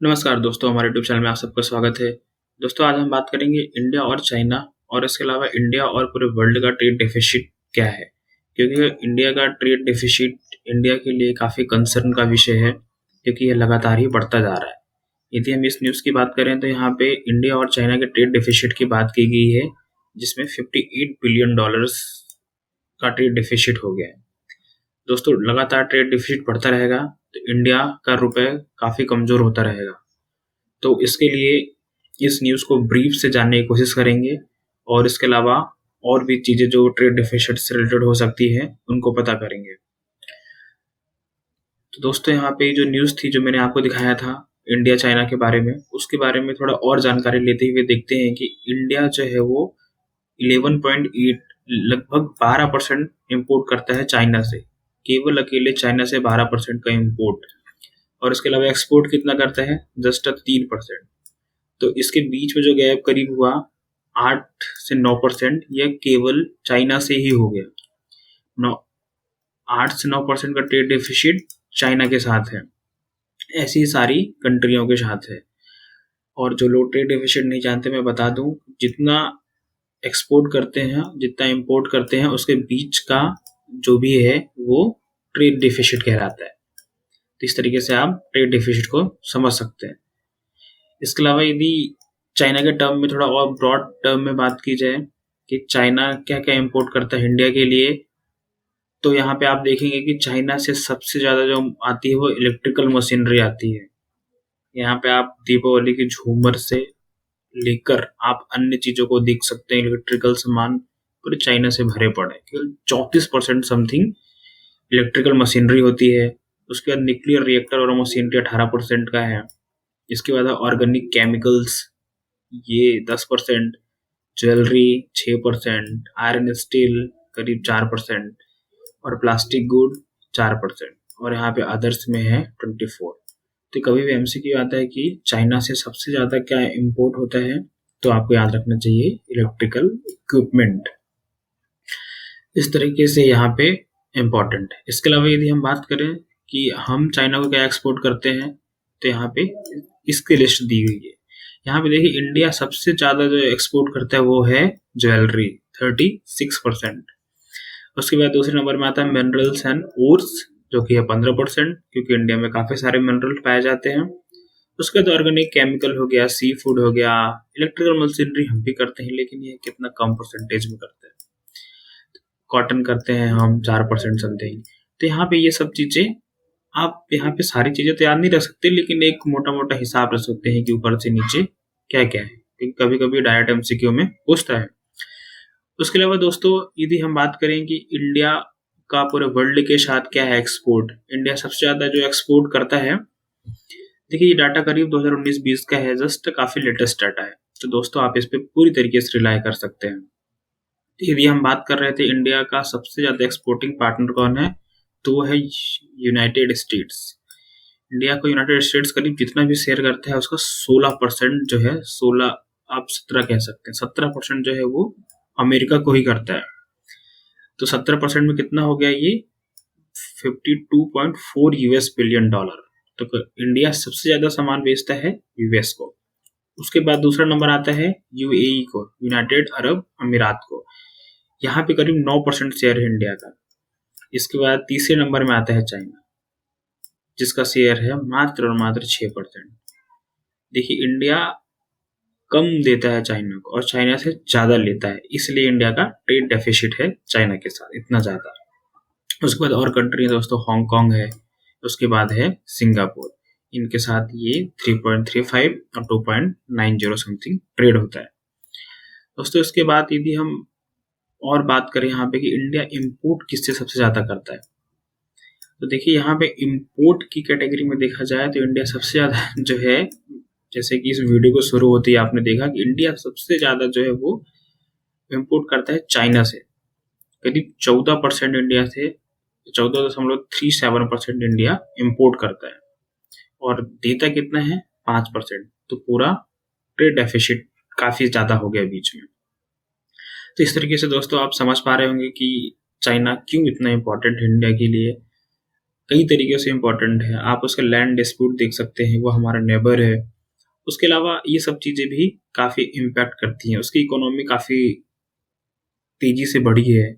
नमस्कार दोस्तों, हमारे यूट्यूब चैनल में आप सबका स्वागत है। दोस्तों, आज हम बात करेंगे इंडिया और चाइना और इसके अलावा इंडिया और पूरे वर्ल्ड का ट्रेड डेफिसिट क्या है। क्योंकि इंडिया का ट्रेड डेफिसिट इंडिया के लिए काफ़ी कंसर्न का विषय है, क्योंकि ये लगातार ही बढ़ता जा रहा है। यदि हम इस न्यूज़ की बात करें तो यहाँ पे इंडिया और चाइना के ट्रेड डेफिसिट की बात की गई है, जिसमें $58 बिलियन का ट्रेड डेफिसिट हो गया है। दोस्तों, लगातार ट्रेड डेफिसिट बढ़ता रहेगा तो इंडिया का रुपए काफ़ी कमज़ोर होता रहेगा। तो इसके लिए इस न्यूज़ को ब्रीफ से जानने की कोशिश करेंगे और इसके अलावा और भी चीज़ें जो ट्रेड डेफिसिट से रिलेटेड हो सकती हैं, उनको पता करेंगे। तो दोस्तों, यहाँ पे जो न्यूज़ थी जो मैंने आपको दिखाया था इंडिया चाइना के बारे में, उसके बारे में थोड़ा और जानकारी लेते हुए देखते हैं कि इंडिया जो है वो 11.8 लगभग 12% इम्पोर्ट करता है चाइना से। केवल अकेले चाइना से 12% का इम्पोर्ट, और इसके अलावा एक्सपोर्ट कितना करता है? जस्ट 3%। तो इसके बीच में जो गैप करीब हुआ 8 से 9%, यह केवल चाइना से ही हो गया। 8 से 9% का ट्रेड डेफिसिट चाइना के साथ है, ऐसी सारी कंट्रियों के साथ है। और जो लोग ट्रेड डेफिसिट नहीं जानते, मैं बता दूं, जितना एक्सपोर्ट करते हैं जितना इंपोर्ट करते हैं उसके बीच का जो भी है वो ट्रेड डेफिसिट कहलाता है। तो इस तरीके से आप ट्रेड डेफिसिट को समझ सकते हैं। इसके अलावा यदि चाइना के टर्म में थोड़ा और ब्रॉड टर्म में बात की जाए कि चाइना क्या क्या इंपोर्ट करता है इंडिया के लिए, तो यहाँ पे आप देखेंगे कि चाइना से सबसे ज़्यादा जो आती है वो इलेक्ट्रिकल मशीनरी आती है। यहाँ पे आप दीपावली के झूमर से लेकर आप अन्य चीज़ों को देख सकते हैं, इलेक्ट्रिकल सामान पूरे चाइना से भरे पड़े हैं। केवल 34% समथिंग इलेक्ट्रिकल मशीनरी होती है। उसके बाद न्यूक्लियर रिएक्टर और मशीनरी 18% का है। इसके बाद ऑर्गेनिक केमिकल्स ये 10%, ज्वेलरी 6%, आयरन स्टील करीब 4% और प्लास्टिक गुड 4%, और यहाँ पे अदर्स में है 24। तो कभी भी एमसीक्यू आता है कि चाइना से सबसे ज़्यादा क्या इंपोर्ट होता है, तो आपको याद रखना चाहिए इलेक्ट्रिकल इक्विपमेंट। इस तरीके से यहाँ पे इम्पोर्टेंट है। इसके अलावा यदि हम बात करें कि हम चाइना को क्या एक्सपोर्ट करते हैं, तो यहाँ पे इसकी लिस्ट दी हुई है। यहाँ पे देखिए इंडिया सबसे ज़्यादा जो एक्सपोर्ट करता है वो है ज्वेलरी 36%। उसके बाद दूसरे नंबर में आता है मिनरल्स एंड ओर्स, जो कि है 15%, क्योंकि इंडिया में काफ़ी सारे मिनरल पाए जाते हैं। उसके बाद ऑर्गेनिक केमिकल हो गया, सी फूड हो गया, इलेक्ट्रिकल मशीनरी हम भी करते हैं, लेकिन ये कितना कम परसेंटेज में करते हैं। कॉटन करते हैं हम 4% समथिंग। तो यहाँ पे ये सब चीज़ें, आप यहाँ पे सारी चीज़ें तो याद नहीं रख सकते, लेकिन एक मोटा मोटा हिसाब रख सकते हैं कि ऊपर से नीचे क्या क्या है, क्योंकि कभी कभी डायरेक्ट एमसीक्यू में पूछता है। उसके अलावा दोस्तों, यदि हम बात करें कि इंडिया का पूरे वर्ल्ड के साथ क्या है एक्सपोर्ट, इंडिया सबसे ज़्यादा जो एक्सपोर्ट करता है, देखिए ये डाटा करीब 2019-20 का है, जस्ट काफ़ी लेटेस्ट डाटा है। तो दोस्तों, आप इस पर पूरी तरीके से रिलाई कर सकते हैं। यदि हम बात कर रहे थे इंडिया का सबसे ज़्यादा एक्सपोर्टिंग पार्टनर कौन है, तो वो है यूनाइटेड स्टेट्स। इंडिया को यूनाइटेड स्टेट्स करीब जितना भी शेयर करता है उसका 16% जो है, 16 आप 17 कह सकते हैं, 17% जो है वो अमेरिका को ही करता है। तो 17% में कितना हो गया ये? 52.4 यूएस बिलियन डॉलर। तो इंडिया सबसे ज़्यादा सामान बेचता है यूएस को। उसके बाद दूसरा नंबर आता है यूएई को, यूनाइटेड अरब अमीरात को। यहाँ पे करीब 9% शेयर है इंडिया का। इसके बाद तीसरे नंबर में आता है चाइना, जिसका शेयर है मात्र और मात्र 6%। देखिए, इंडिया कम देता है चाइना को और चाइना से ज़्यादा लेता है, इसलिए इंडिया का ट्रेड डेफिसिट है चाइना के साथ इतना ज़्यादा। उसके बाद और कंट्री है दोस्तों, हांगकांग है, उसके बाद है सिंगापुर। इनके साथ ये 3.35 और 2.90 समथिंग ट्रेड होता है। दोस्तों, इसके बाद यदि हम और बात करें यहाँ पे कि इंडिया इंपोर्ट किससे सबसे ज़्यादा करता है, तो देखिए यहाँ पे इंपोर्ट की कैटेगरी में देखा जाए तो इंडिया सबसे ज़्यादा जो है, जैसे कि इस वीडियो को शुरू होती है आपने देखा कि इंडिया सबसे ज़्यादा जो है वो इंपोर्ट करता है चाइना से। करीब 14% इंडिया से 14.37% इंडिया इंपोर्ट करता है और देता कितना है? 5%। तो पूरा ट्रेड डेफिसिट काफ़ी ज़्यादा हो गया बीच में। तो इस तरीके से दोस्तों आप समझ पा रहे होंगे कि चाइना क्यों इतना इम्पोर्टेंट है इंडिया के लिए। कई तरीके से इम्पोर्टेंट है। आप उसका लैंड डिस्प्यूट देख सकते हैं, वो हमारा नेबर है। उसके अलावा ये सब चीज़ें भी काफ़ी इम्पैक्ट करती हैं। उसकी इकोनॉमी काफ़ी तेज़ी से बढ़ी है,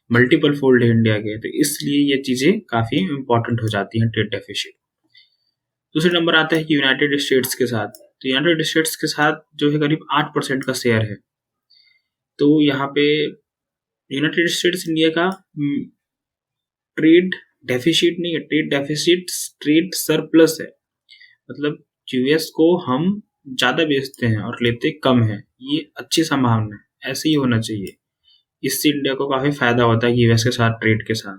मल्टीपल फोल्ड है इंडिया के, तो इसलिए ये चीज़ें काफ़ी इम्पोर्टेंट हो जाती हैं ट्रेड डेफिसिट। दूसरे नंबर आता है कि यूनाइटेड स्टेट्स के साथ। तो यूनाइटेड स्टेट्स के साथ जो है करीब 8% का शेयर है। तो यहाँ पे यूनाइटेड स्टेट्स इंडिया का ट्रेड डेफिसिट नहीं है, ट्रेड डेफिसिट ट्रेड सरप्लस है। मतलब यूएस को हम ज़्यादा बेचते हैं और लेते कम है। ये अच्छी संभावना है, ऐसे ही होना चाहिए। इससे इंडिया को काफ़ी फायदा होता है यूएस के साथ ट्रेड के साथ।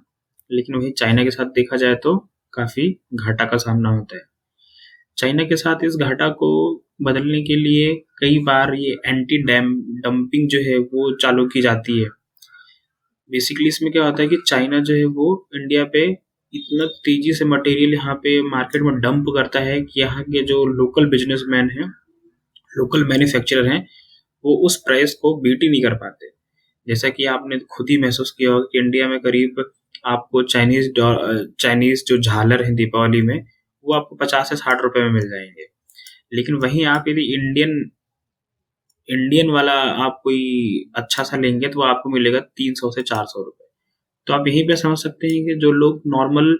लेकिन वही चाइना के साथ देखा जाए तो काफ़ी घाटा का सामना होता है। चाइना के साथ इस घाटा को बदलने के लिए कई बार ये एंटी डंपिंग जो है वो चालू की जाती है। बेसिकली इसमें क्या होता है कि चाइना जो है वो इंडिया पे इतना तेजी से मटेरियल यहाँ पे मार्केट में डंप करता है कि यहाँ के जो लोकल बिजनेसमैन हैं, लोकल मैन्युफैक्चरर हैं, वो उस प्राइस को बीट ही नहीं कर पाते। जैसा कि आपने खुद ही महसूस किया होगा कि इंडिया में करीब आपको चाइनीज जो झालर है दीपावली में, वो आपको 50 से 60 रुपए में मिल जाएंगे। लेकिन वहीं आप यदि इंडियन वाला आप कोई अच्छा सा लेंगे तो आपको मिलेगा 300 से 400 रुपए। तो आप यहीं पे समझ सकते हैं कि जो लोग नॉर्मल,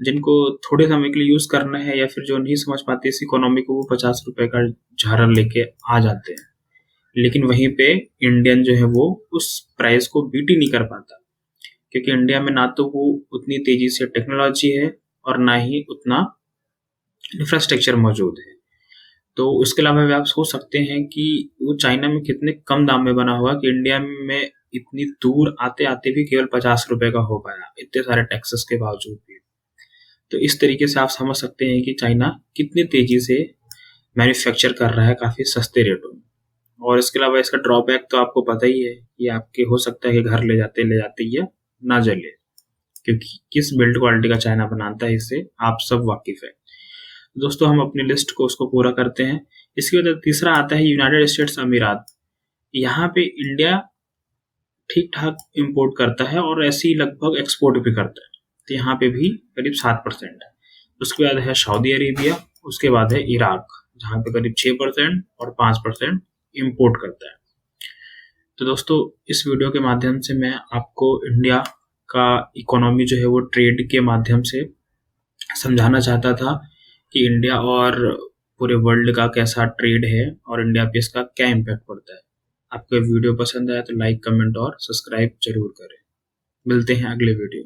जिनको थोड़े समय के लिए यूज करना है या फिर जो नहीं समझ पाते इस इकोनॉमी को, वो 50 रुपए का झालर लेके आ जाते हैं। लेकिन वहीं पे इंडियन जो है वो उस प्राइस को बीट ही नहीं कर पाता, क्योंकि इंडिया में ना तो वो उतनी तेजी से टेक्नोलॉजी है और ना ही उतना इंफ्रास्ट्रक्चर मौजूद है। तो उसके अलावा भी आप सोच सकते हैं कि वो चाइना में कितने कम दाम में बना होगा कि इंडिया में इतनी दूर आते आते भी केवल 50 रुपए का हो पाया, इतने सारे टैक्सेस के बावजूद भी। तो इस तरीके से आप समझ सकते हैं कि चाइना कितनी तेजी से मैन्युफैक्चर कर रहा है काफ़ी सस्ते रेटों में। और इसके अलावा इसका ड्रॉबैक तो आपको पता ही है कि आपके हो सकता है कि घर ले जाते ही ना जले, क्योंकि किस बिल्ड क्वालिटी का चाइना बनाता है इससे आप सब वाकिफ है। दोस्तों हम अपनी लिस्ट को उसको पूरा करते हैं। इसके बाद तीसरा आता है यूनाइटेड स्टेट्स अमीरात। यहाँ पे इंडिया ठीक ठाक इम्पोर्ट करता है और ऐसे ही लगभग एक्सपोर्ट भी करता है। तो यहाँ पे भी करीब 7% है। उसके बाद है सऊदी अरेबिया, उसके बाद है इराक, जहाँ पे करीब 6% और 5% इम्पोर्ट करता है। तो दोस्तों इस वीडियो के माध्यम से मैं आपको इंडिया का इकोनॉमी जो है वो ट्रेड के माध्यम से समझाना चाहता था कि इंडिया और पूरे वर्ल्ड का कैसा ट्रेड है और इंडिया पे इसका क्या इम्पैक्ट पड़ता है। आपको वीडियो पसंद आया तो लाइक, कमेंट और सब्सक्राइब जरूर करें। मिलते हैं अगले वीडियो।